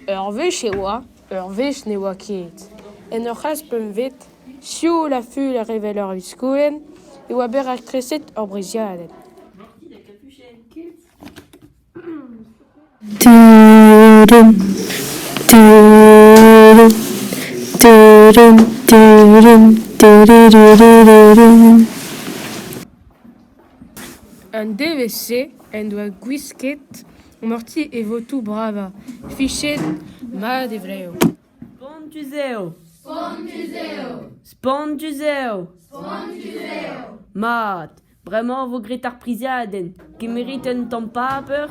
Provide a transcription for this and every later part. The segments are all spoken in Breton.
vech eoa, vech ne oa ket. En ur c'haspem vet, sioù la ful a revel ur viskoen, e oa ber ar kreset ur breziadenn. Tudum, tudum, tudum, tudum, tudum. Un DVC en doa gwisket morti e votou brava. Fichet ma de vreo. Sponduzeo. Sponduzeo. Mat, bremañ vo gret ar priziadenn, kemerit un tamm paper.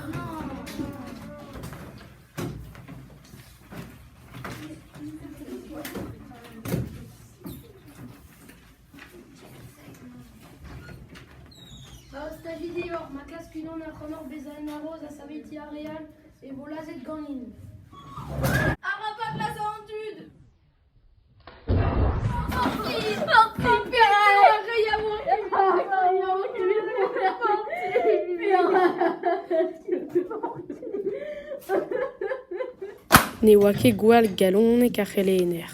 Stagidior, ma casque unan ar c'honor bezañ a roz a saveti a real e vo lazet ganin. Arrapat la zantud. Ne oa ket gwall galonnek ar c'helener.